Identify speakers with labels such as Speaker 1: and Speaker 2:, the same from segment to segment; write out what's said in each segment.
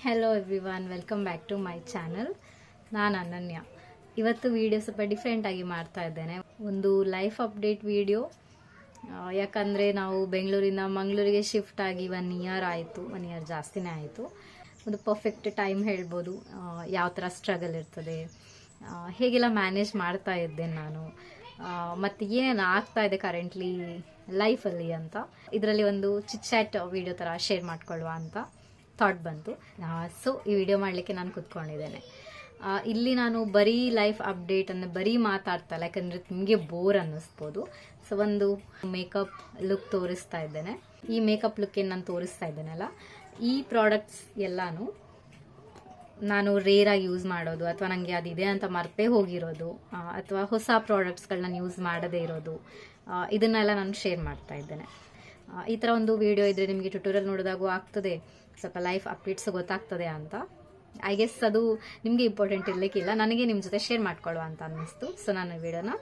Speaker 1: Hello everyone, welcome back to my channel. ನಾನು ಅನನ್ಯ. ಇವತ್ತು video ಸ್ವಲ್ಪ ಡಿಫ್ರೆಂಟಾಗಿ ಮಾಡ್ತಾ ಇದ್ದೇನೆ. ಒಂದು ಲೈಫ್ ಅಪ್ಡೇಟ್ ವಿಡಿಯೋ. ಯಾಕಂದರೆ ನಾವು ಬೆಂಗಳೂರಿಂದ ಮಂಗಳೂರಿಗೆ ಶಿಫ್ಟ್ ಆಗಿ 1 ಇಯರ್ ಆಯಿತು. 1 ಇಯರ್ ಜಾಸ್ತಿನೇ ಆಯಿತು. ಒಂದು ಪರ್ಫೆಕ್ಟ್ ಟೈಮ್ ಹೇಳ್ಬೋದು. ಯಾವ ಥರ ಸ್ಟ್ರಗಲ್ ಇರ್ತದೆ, ಹೇಗೆಲ್ಲ ಮ್ಯಾನೇಜ್ ಮಾಡ್ತಾ ಇದ್ದೇನೆ ನಾನು, ಮತ್ತು ಏನೇನು ಆಗ್ತಾ ಇದೆ ಕರೆಂಟ್ಲಿ ಲೈಫಲ್ಲಿ ಅಂತ ಇದರಲ್ಲಿ ಒಂದು ಚಿಟ್-ಚಾಟ್ ವಿಡಿಯೋ ಥರ ಶೇರ್ ಮಾಡ್ಕೊಳ್ಳುವ ಅಂತ ಥಾಟ್ ಬಂತು. ಸೊ ಈ ವಿಡಿಯೋ ಮಾಡಲಿಕ್ಕೆ ನಾನು ಕೂತ್ಕೊಂಡಿದ್ದೇನೆ. ಇಲ್ಲಿ ನಾನು ಬರೀ ಲೈಫ್ ಅಪ್ಡೇಟ್ ಅಂದರೆ ಬರೀ ಮಾತಾಡ್ತಲ್ಲ, ಯಾಕಂದರೆ ನಿಮಗೆ ಬೋರ್ ಅನ್ನಿಸ್ಬೋದು. ಸೊ ಒಂದು ಮೇಕಪ್ ಲುಕ್ ತೋರಿಸ್ತಾ ಇದ್ದೇನೆ. ಈ ಮೇಕಪ್ ಲುಕ್ ಏನು ನಾನು ತೋರಿಸ್ತಾ ಇದ್ದೇನಲ್ಲ, ಈ ಪ್ರಾಡಕ್ಟ್ಸ್ ಎಲ್ಲಾನು ನಾನು ರೇರಾಗಿ ಯೂಸ್ ಮಾಡೋದು, ಅಥವಾ ನನಗೆ ಅದಿದೆ ಅಂತ ಮರ್ತೇ ಹೋಗಿರೋದು, ಅಥವಾ ಹೊಸ ಪ್ರಾಡಕ್ಟ್ಸ್ಗಳನ್ನ ಯೂಸ್ ಮಾಡದೇ ಇರೋದು, ಇದನ್ನೆಲ್ಲ ನಾನು ಶೇರ್ ಮಾಡ್ತಾ ಇದ್ದೇನೆ. ಈ ಥರ ಒಂದು ವಿಡಿಯೋ ಇದ್ದರೆ ನಿಮಗೆ ಟ್ಯುಟೋರಿಯಲ್ ನೋಡಿದಾಗೂ ಆಗ್ತದೆ, ಸ್ವಲ್ಪ ಲೈಫ್ ಅಪ್ಡೇಟ್ಸ್ ಗೊತ್ತಾಗ್ತದೆ ಅಂತ. ಐ ಗೆಸ್ ಅದು ನಿಮಗೆ ಇಂಪಾರ್ಟೆಂಟ್ ಇರಲಿಕ್ಕಿಲ್ಲ, ನನಗೆ ನಿಮ್ಮ ಜೊತೆ ಶೇರ್ ಮಾಡ್ಕೊಳ್ಳುವ ಅಂತ ಅನ್ನಿಸ್ತು. ಸೊ ನಾನು ಈ ವಿಡಿಯೋನ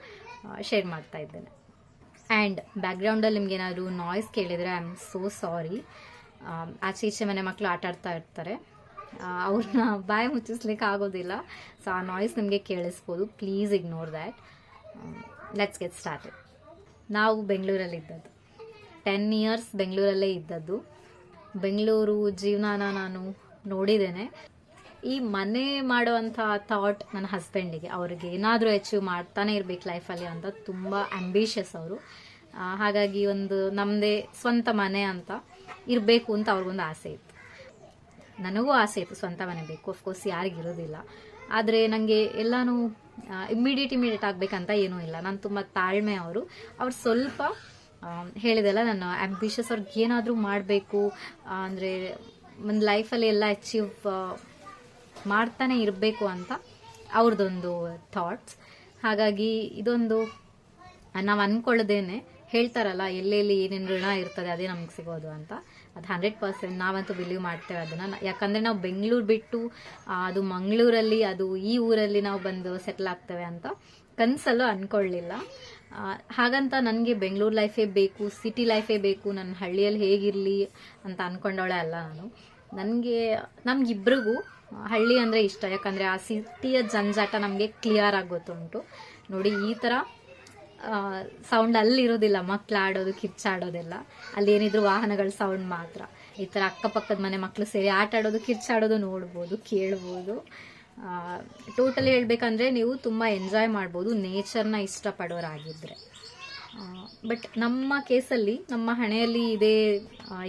Speaker 1: ಶೇರ್ ಮಾಡ್ತಾ ಇದ್ದೇನೆ. ಆ್ಯಂಡ್ ಬ್ಯಾಕ್ಗ್ರೌಂಡಲ್ಲಿ ನಿಮ್ಗೆ ಏನಾದರೂ ನಾಯ್ಸ್ ಕೇಳಿದರೆ ಐ ಆಮ್ ಸೋ ಸಾರಿ. ಆಚೆ ಈಚೆ ಮನೆ ಮಕ್ಕಳು ಆಟ ಆಡ್ತಾ ಇರ್ತಾರೆ, ಅವ್ರನ್ನ ಬಾಯಿ ಮುಚ್ಚಿಸ್ಲಿಕ್ಕೆ ಆಗೋದಿಲ್ಲ. ಸೊ ಆ ನಾಯ್ಸ್ ನಿಮಗೆ ಕೇಳಿಸ್ಬೋದು. Please ignore that. Let's get started. ನಾವು ಬೆಂಗಳೂರಲ್ಲಿದ್ದದ್ದು 10 ಇಯರ್ಸ್ ಬೆಂಗಳೂರಲ್ಲೇ ಇದ್ದದ್ದು. ಬೆಂಗಳೂರು ಜೀವನಾನ ನಾನು ನೋಡಿದ್ದೇನೆ. ಈ ಮನೆ ಮಾಡುವಂಥ ಥಾಟ್ ನನ್ನ ಹಸ್ಬೆಂಡಿಗೆ, ಅವ್ರಿಗೆ ಏನಾದರೂ ಅಚೀವ್ ಮಾಡ್ತಾನೆ ಇರಬೇಕು ಲೈಫಲ್ಲಿ ಅಂತ ತುಂಬ ಆಂಬಿಷಿಯಸ್ ಅವರು. ಹಾಗಾಗಿ ಒಂದು ನಮ್ಮದೇ ಸ್ವಂತ ಮನೆ ಅಂತ ಇರಬೇಕು ಅಂತ ಅವ್ರಿಗೊಂದು ಆಸೆ ಇತ್ತು. ನನಗೂ ಆಸೆ ಇತ್ತು, ಸ್ವಂತ ಮನೆ ಬೇಕು. ಅಫ್ಕೋರ್ಸ್ ಯಾರಿಗಿರೋದಿಲ್ಲ. ಆದರೆ ನನಗೆ ಎಲ್ಲನೂ ಇಮ್ಮಿಡಿಯೇಟ್ ಆಗಬೇಕಂತ ಏನೂ ಇಲ್ಲ. ನಾನು ತುಂಬ ತಾಳ್ಮೆ ಅವರು ಸ್ವಲ್ಪ ಹೇಳಿದೆಲ್ಲ, ನಾನು ಆಂಬಿಷಿಯಸ್. ಅವ್ರಿಗೆ ಏನಾದರೂ ಮಾಡಬೇಕು ಅಂದರೆ ಒಂದು ಲೈಫಲ್ಲಿ ಎಲ್ಲ ಅಚೀವ್ ಮಾಡ್ತಾನೆ ಇರಬೇಕು ಅಂತ ಅವ್ರದ್ದೊಂದು ಥಾಟ್ಸ್. ಹಾಗಾಗಿ ಇದೊಂದು ನಾವು ಅಂದ್ಕೊಳ್ಳೋದೇನೆ, ಹೇಳ್ತಾರಲ್ಲ ಎಲ್ಲೆಲ್ಲಿ ಏನೇನು ಋಣ ಇರ್ತದೆ ಅದೇ ನಮ್ಗೆ ಸಿಗೋದು ಅಂತ. ಅದು 100% ನಾವಂತೂ ಬಿಲೀವ್ ಮಾಡ್ತೇವೆ ಅದನ್ನು. ಯಾಕಂದರೆ ನಾವು ಬೆಂಗಳೂರು ಬಿಟ್ಟು ಅದು ಮಂಗಳೂರಲ್ಲಿ, ಅದು ಈ ಊರಲ್ಲಿ ನಾವು ಬಂದು ಸೆಟ್ಲ್ ಆಗ್ತೇವೆ ಅಂತ ಕನಸಲ್ಲೂ ಅಂದ್ಕೊಳ್ಳಿಲ್ಲ. ಹಾಗಂತ ನನಗೆ ಬೆಂಗಳೂರು ಲೈಫೇ ಬೇಕು, ಸಿಟಿ ಲೈಫೇ ಬೇಕು, ನನ್ನ ಹಳ್ಳಿಯಲ್ಲಿ ಹೇಗಿರಲಿ ಅಂತ ಅಂದ್ಕೊಂಡವಳೆ ಅಲ್ಲ ನಾನು. ನಮಗಿಬ್ರಿಗೂ ಹಳ್ಳಿ ಅಂದರೆ ಇಷ್ಟ. ಯಾಕಂದರೆ ಆ ಸಿಟಿಯ ಜಂಜಾಟ ನಮಗೆ ಕ್ಲಿಯರ್ ಆಗಿ ಗೊತ್ತುಂಟು. ನೋಡಿ, ಈ ಥರ ಸೌಂಡ್ ಅಲ್ಲಿರೋದಿಲ್ಲ, ಮಕ್ಳು ಆಡೋದು, ಕಿರ್ಚಾಡೋದೆಲ್ಲ. ಅಲ್ಲಿ ಏನಿದ್ರು ವಾಹನಗಳ ಸೌಂಡ್ ಮಾತ್ರ. ಈ ಥರ ಅಕ್ಕಪಕ್ಕದ ಮನೆ ಮಕ್ಕಳು ಸೇರಿ ಆಟ ಆಡೋದು, ಕಿರ್ಚಾಡೋದು ನೋಡ್ಬೋದು, ಕೇಳ್ಬೋದು. ಟೋಟಲಿ ಹೇಳ್ಬೇಕಂದ್ರೆ ನೀವು ತುಂಬ ಎಂಜಾಯ್ ಮಾಡ್ಬೋದು ನೇಚರ್ನ ಇಷ್ಟಪಡೋರಾಗಿದ್ದರೆ. ಬಟ್ ನಮ್ಮ ಕೇಸಲ್ಲಿ, ನಮ್ಮ ಹಣೆಯಲ್ಲಿ ಇದೇ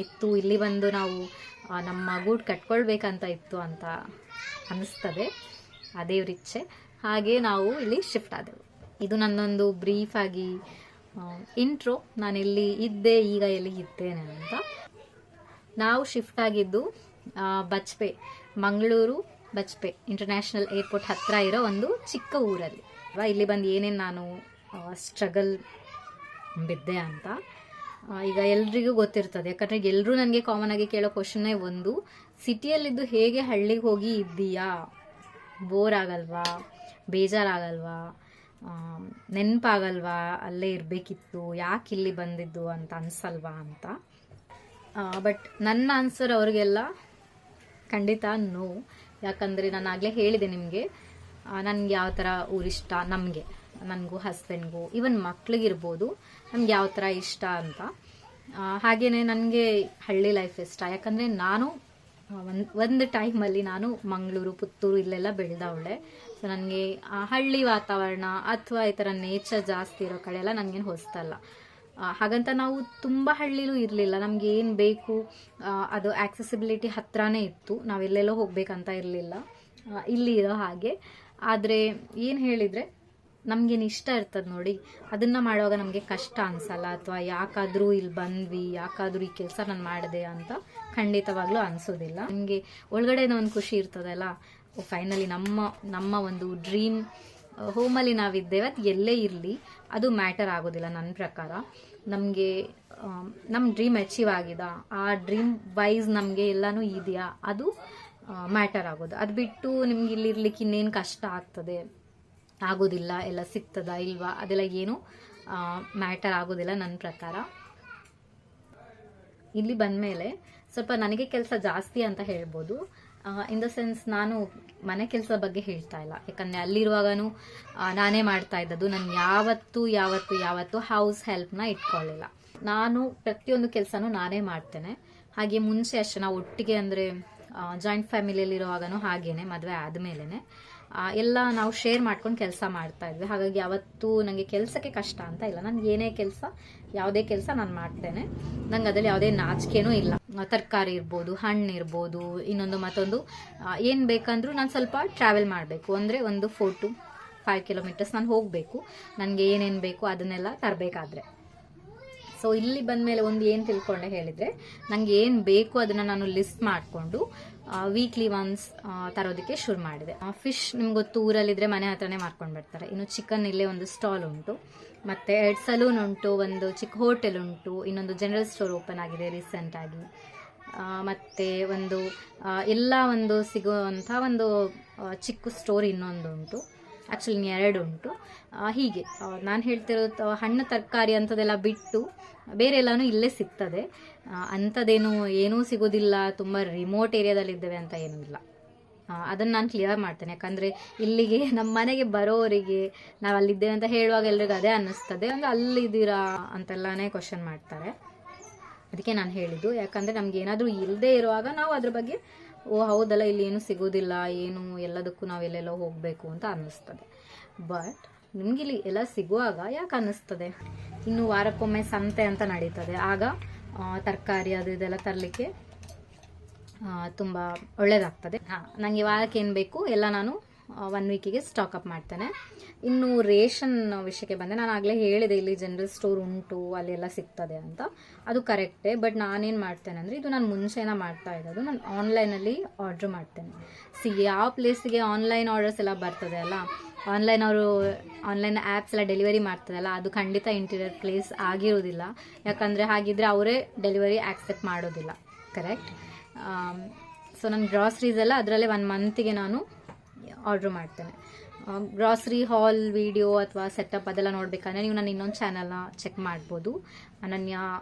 Speaker 1: ಇತ್ತು, ಇಲ್ಲಿ ಬಂದು ನಾವು ನಮ್ಮ ಗೂಡು ಕಟ್ಕೊಳ್ಬೇಕಂತ ಇತ್ತು ಅಂತ ಅನ್ನಿಸ್ತದೆ. ಆ ದೇವ್ರ ಇಚ್ಛೆ. ಹಾಗೆ ನಾವು ಇಲ್ಲಿ ಶಿಫ್ಟ್ ಆದೆವು. ಇದು ನನ್ನೊಂದು ಬ್ರೀಫ್ ಆಗಿ ಇಂಟ್ರೋ. ನಾನೆಲ್ಲಿ ಇದ್ದೆ, ಈಗ ಎಲ್ಲಿ ಇದ್ದೇನೆ ಅಂತ. ನಾವು ಶಿಫ್ಟ್ ಆಗಿದ್ದು ಬಜ್ಪೆ, ಮಂಗಳೂರು ಬಜ್ಪೆ ಇಂಟರ್ನ್ಯಾಷನಲ್ ಏರ್ಪೋರ್ಟ್ ಹತ್ತಿರ ಇರೋ ಒಂದು ಚಿಕ್ಕ ಊರಲ್ಲಿ. ಇಲ್ಲಿ ಬಂದು ಏನೇನು ನಾನು ಸ್ಟ್ರಗಲ್ ಬಿದ್ದೆ ಅಂತ ಈಗ ಎಲ್ರಿಗೂ ಗೊತ್ತಿರ್ತದೆ. ಯಾಕಂದರೆ ಎಲ್ಲರೂ ನನಗೆ ಕಾಮನ್ ಆಗಿ ಕೇಳೋ ಕ್ವಶನ್ನೇ ಒಂದು, ಸಿಟಿಯಲ್ಲಿದ್ದು ಹೇಗೆ ಹಳ್ಳಿಗೆ ಹೋಗಿ ಇದ್ದೀಯಾ? ಬೋರ್ ಆಗಲ್ವಾ? ಬೇಜಾರಾಗಲ್ವಾ? ನೆನಪಾಗಲ್ವಾ? ಅಲ್ಲೇ ಇರಬೇಕಿತ್ತು, ಯಾಕೆ ಇಲ್ಲಿ ಬಂದಿದ್ದು ಅಂತ ಅನ್ಸಲ್ವಾ ಅಂತ. ಬಟ್ ನನ್ನ ಆನ್ಸರ್ ಅವ್ರಿಗೆಲ್ಲ ಖಂಡಿತ ನೋ. ಯಾಕಂದರೆ ನಾನು ಆಗಲೇ ಹೇಳಿದೆ ನಿಮಗೆ, ನನಗೆ ಯಾವ ಥರ ಊರಿಷ್ಟ, ನನಗೂ ಹಸ್ಬೆಂಡ್ಗೂ ಈವನ್ ಮಕ್ಳಿಗಿರ್ಬೋದು, ನಮ್ಗೆ ಯಾವ ಥರ ಇಷ್ಟ ಅಂತ. ಹಾಗೆಯೇ ನನಗೆ ಹಳ್ಳಿ ಲೈಫ್ ಇಷ್ಟ. ಯಾಕಂದರೆ ನಾನು ಒಂದು ಟೈಮಲ್ಲಿ ನಾನು ಮಂಗಳೂರು, ಪುತ್ತೂರು ಇಲ್ಲೆಲ್ಲ ಬೆಳೆದವಳೆ. ಸೊ ನನಗೆ ಹಳ್ಳಿ ವಾತಾವರಣ ಅಥವಾ ಈ ಥರ ನೇಚರ್ ಜಾಸ್ತಿ ಇರೋ ಕಡೆ ಎಲ್ಲ ನನಗೇನು ಹೊಸ್ತಲ್ಲ. ಹಾಗಂತ ನಾವು ತುಂಬ ಹಳ್ಳಿಲೂ ಇರಲಿಲ್ಲ. ನಮ್ಗೆ ಏನು ಬೇಕು ಅದು ಆಕ್ಸೆಸಿಬಿಲಿಟಿ ಹತ್ರನೇ ಇತ್ತು. ನಾವೆಲ್ಲೆಲ್ಲೋ ಹೋಗ್ಬೇಕಂತ ಇರಲಿಲ್ಲ, ಇಲ್ಲಿ ಇರೋ ಹಾಗೆ. ಆದರೆ ಏನು ಹೇಳಿದರೆ, ನಮಗೇನು ಇಷ್ಟ ಇರ್ತದೆ ನೋಡಿ, ಅದನ್ನು ಮಾಡುವಾಗ ನಮಗೆ ಕಷ್ಟ ಅನಿಸಲ್ಲ, ಅಥವಾ ಯಾಕಾದರೂ ಇಲ್ಲಿ ಬಂದ್ವಿ, ಯಾಕಾದರೂ ಈ ಕೆಲಸ ನಾನು ಮಾಡಿದೆ ಅಂತ ಖಂಡಿತವಾಗ್ಲೂ ಅನಿಸೋದಿಲ್ಲ. ನಮಗೆ ಒಳಗಡೆ ಒಂದು ಖುಷಿ ಇರ್ತದಲ್ಲ, ಫೈನಲಿ ನಮ್ಮ ಒಂದು ಡ್ರೀಮ್ ಹೋಮಲ್ಲಿ ನಾವಿದ್ದೇವೆ. ಅದು ಎಲ್ಲೇ ಇರಲಿ ಅದು ಮ್ಯಾಟರ್ ಆಗೋದಿಲ್ಲ ನನ್ನ ಪ್ರಕಾರ. ನಮಗೆ ನಮ್ಮ ಡ್ರೀಮ್ ಅಚೀವ್ ಆಗಿದೆ, ಆ ಡ್ರೀಮ್ ವೈಸ್ ನಮಗೆ ಎಲ್ಲನೂ ಇದೆಯಾ, ಅದು ಮ್ಯಾಟರ್ ಆಗೋದು. ಅದು ಬಿಟ್ಟು ನಿಮ್ಗೆ ಇಲ್ಲಿರ್ಲಿಕ್ಕೆ ಇನ್ನೇನು ಕಷ್ಟ ಆಗ್ತದೆ, ಆಗೋದಿಲ್ಲ, ಎಲ್ಲ ಸಿಗ್ತದಾ ಇಲ್ವಾ, ಅದೆಲ್ಲ ಏನು ಮ್ಯಾಟರ್ ಆಗೋದಿಲ್ಲ ನನ್ನ ಪ್ರಕಾರ. ಇಲ್ಲಿ ಬಂದಮೇಲೆ ಸ್ವಲ್ಪ ನನಗೆ ಕೆಲಸ ಜಾಸ್ತಿ ಅಂತ ಹೇಳ್ಬೋದು. ಇನ್ ದ ಸೆನ್ಸ್ ನಾನು ಮನೆ ಕೆಲಸದ ಬಗ್ಗೆ ಹೇಳ್ತಾ ಇಲ್ಲ, ಯಾಕಂದರೆ ಅಲ್ಲಿರುವಾಗನೂ ನಾನೇ ಮಾಡ್ತಾ ಇದ್ದದ್ದು. ನಾನು ಯಾವತ್ತೂ ಹೌಸ್ ಹೆಲ್ಪ್ನ ಇಟ್ಕೊಳ್ಳಿಲ್ಲ. ನಾನು ಪ್ರತಿಯೊಂದು ಕೆಲಸನೂ ನಾನೇ ಮಾಡ್ತೇನೆ. ಹಾಗೆ ಮುಂಚೆ ಅಷ್ಟೇ ನಾವು ಒಟ್ಟಿಗೆ ಅಂದರೆ ಜಾಯಿಂಟ್ ಫ್ಯಾಮಿಲಿಯಲ್ಲಿರುವಾಗನೂ ಹಾಗೇನೆ, ಮದುವೆ ಆದಮೇಲೆ ಎಲ್ಲ ನಾವು ಶೇರ್ ಮಾಡ್ಕೊಂಡು ಕೆಲಸ ಮಾಡ್ತಾ ಇದ್ವಿ. ಹಾಗಾಗಿ ಯಾವತ್ತೂ ನನಗೆ ಕೆಲಸಕ್ಕೆ ಕಷ್ಟ ಅಂತ ಇಲ್ಲ. ನನಗೆ ಏನೇ ಕೆಲಸ, ಯಾವುದೇ ಕೆಲಸ ನಾನು ಮಾಡ್ತೇನೆ. ನಂಗೆ ಅದರಲ್ಲಿ ಯಾವುದೇ ನಾಚಿಕೆನೂ ಇಲ್ಲ. ತರಕಾರಿ ಇರ್ಬೋದು, ಹಣ್ಣು ಇರ್ಬೋದು, ಇನ್ನೊಂದು ಮತ್ತೊಂದು ಏನು ಬೇಕಂದ್ರೂ ನಾನು ಸ್ವಲ್ಪ ಟ್ರಾವೆಲ್ ಮಾಡಬೇಕು. ಅಂದರೆ ಒಂದು 4 to 5 kilometers ನಾನು ಹೋಗಬೇಕು. ನನಗೆ ಏನೇನು ಬೇಕು ಅದನ್ನೆಲ್ಲ ತರಬೇಕಾದ್ರೆ. ಸೊ ಇಲ್ಲಿ ಬಂದಮೇಲೆ ಒಂದು ಏನು ತಿಳ್ಕೊಂಡೆ ಹೇಳಿದರೆ, ನನಗೆ ಏನು ಬೇಕು ಅದನ್ನು ನಾನು ಲಿಸ್ಟ್ ಮಾಡಿಕೊಂಡು ವೀಕ್ಲಿ ಒನ್ಸ್ ತರೋದಕ್ಕೆ ಶುರು ಮಾಡಿದೆ. ಫಿಶ್ ನಿಮ್ಗೆ ಗೊತ್ತು, ಊರಲ್ಲಿದ್ದರೆ ಮನೆ ಹತ್ರನೇ ಮಾರ್ಕೊಂಡು ಬರ್ತಾರೆ. ಇನ್ನು ಚಿಕನ್ ಇಲ್ಲೇ ಒಂದು ಸ್ಟಾಲ್ ಉಂಟು, ಮತ್ತು 2 ಸಲೂನ್ ಉಂಟು, ಒಂದು ಚಿಕ್ಕ ಹೋಟೆಲ್ ಉಂಟು, ಇನ್ನೊಂದು ಜನರಲ್ ಸ್ಟೋರ್ ಓಪನ್ ಆಗಿದೆ ರೀಸೆಂಟಾಗಿ, ಮತ್ತು ಒಂದು ಎಲ್ಲ ಒಂದು ಸಿಗುವಂಥ ಒಂದು ಚಿಕ್ಕ ಸ್ಟೋರ್ ಇನ್ನೊಂದು ಉಂಟು, ಆ್ಯಕ್ಚುಲಿ 2 ಉಂಟು. ಹೀಗೆ ನಾನು ಹೇಳ್ತಿರೋದು ಹಣ್ಣು ತರಕಾರಿ ಅಂಥದ್ದೆಲ್ಲ ಬಿಟ್ಟು ಬೇರೆ ಎಲ್ಲನೂ ಇಲ್ಲೇ ಸಿಗ್ತದೆ. ಅಂಥದ್ದೇನು ಏನೂ ಸಿಗೋದಿಲ್ಲ, ತುಂಬ ರಿಮೋಟ್ ಏರಿಯಾದಲ್ಲಿದ್ದೇವೆ ಅಂತ ಏನೂ ಇಲ್ಲ. ಅದನ್ನು ನಾನು ಕ್ಲಿಯರ್ ಮಾಡ್ತೇನೆ. ಯಾಕಂದರೆ ಇಲ್ಲಿಗೆ ನಮ್ಮ ಮನೆಗೆ ಬರೋರಿಗೆ ನಾವು ಅಲ್ಲಿದ್ದೇವೆ ಅಂತ ಹೇಳುವಾಗ ಎಲ್ರಿಗೂ ಅದೇ ಅನ್ನಿಸ್ತದೆ, ಅಂದರೆ ಅಲ್ಲಿದ್ದೀರಾ ಅಂತೆಲ್ಲನೇ ಕ್ವಶನ್ ಮಾಡ್ತಾರೆ. ಅದಕ್ಕೆ ನಾನು ಹೇಳಿದ್ದು, ಯಾಕಂದರೆ ನಮ್ಗೆ ಏನಾದರೂ ಇಲ್ಲದೆ ಇರುವಾಗ ನಾವು ಅದ್ರ ಬಗ್ಗೆ ಹೌದಲ್ಲ, ಇಲ್ಲಿ ಏನೂ ಸಿಗೋದಿಲ್ಲ, ಏನು ಎಲ್ಲದಕ್ಕೂ ನಾವು ಎಲ್ಲೆಲ್ಲೋ ಹೋಗಬೇಕು ಅಂತ ಅನ್ನಿಸ್ತದೆ. ಬಟ್ ನಿಮಗಿಲ್ಲಿ ಎಲ್ಲ ಸಿಗುವಾಗ ಯಾಕೆ ಅನ್ನಿಸ್ತದೆ? ಇನ್ನು ವಾರಕ್ಕೊಮ್ಮೆ ಸಂತೆ ಅಂತ ನಡೀತದೆ, ಆಗ ತರಕಾರಿ ಅದು ಇದೆಲ್ಲ ತರಲಿಕ್ಕೆ ತುಂಬ ಒಳ್ಳೆಯದಾಗ್ತದೆ. ನನಗೆ ವಾರಕ್ಕೆ ಏನು ಬೇಕು ಎಲ್ಲ ನಾನು 1 ವೀಕಿಗೆ ಸ್ಟಾಕಪ್ ಮಾಡ್ತೇನೆ. ಇನ್ನು ರೇಷನ್ ವಿಷಯಕ್ಕೆ ಬಂದೆ, ನಾನು ಆಗಲೇ ಹೇಳಿದೆ ಇಲ್ಲಿ ಜನರಲ್ ಸ್ಟೋರ್ ಉಂಟು, ಅಲ್ಲೆಲ್ಲ ಸಿಗ್ತದೆ ಅಂತ. ಅದು ಕರೆಕ್ಟೇ. ಬಟ್ ನಾನೇನು ಮಾಡ್ತೇನೆ ಅಂದರೆ, ಇದು ನಾನು ಮುಂಚೆನ ಮಾಡ್ತಾ ಇರೋದು, ನಾನು ಆನ್ಲೈನಲ್ಲಿ ಆರ್ಡ್ರ್ ಮಾಡ್ತೇನೆ. ಯಾವ ಪ್ಲೇಸಿಗೆ ಆನ್ಲೈನ್ ಆರ್ಡರ್ಸ್ ಎಲ್ಲ ಬರ್ತದೆ ಅಲ್ಲ, ಆನ್ಲೈನ್ ಆ್ಯಪ್ಸ್ ಎಲ್ಲ ಡೆಲಿವರಿ ಮಾಡ್ತದಲ್ಲ, ಅದು ಖಂಡಿತ ಇಂಟೀರಿಯರ್ ಪ್ಲೇಸ್ ಆಗಿರೋದಿಲ್ಲ. ಯಾಕಂದರೆ ಹಾಗಿದ್ರೆ ಅವರೇ ಡೆಲಿವರಿ ಆಕ್ಸೆಪ್ಟ್ ಮಾಡೋದಿಲ್ಲ. ಕರೆಕ್ಟ್. ಸೊ ನನ್ನ ಗ್ರಾಸರೀಸ್ ಎಲ್ಲ ಅದರಲ್ಲೇ 1 ಮಂತಿಗೆ ನಾನು ಆರ್ಡ್ರ್ ಮಾಡ್ತೇನೆ. ಗ್ರಾಸರಿ ಹಾಲ್ ವಿಡಿಯೋ ಅಥವಾ ಸೆಟಪ್ ಅದೆಲ್ಲ ನೋಡಬೇಕಂದ್ರೆ ನೀವು ನಾನು ಇನ್ನೊಂದು ಚಾನಲ್ನ ಚೆಕ್ ಮಾಡ್ಬೋದು, ಅನನ್ಯ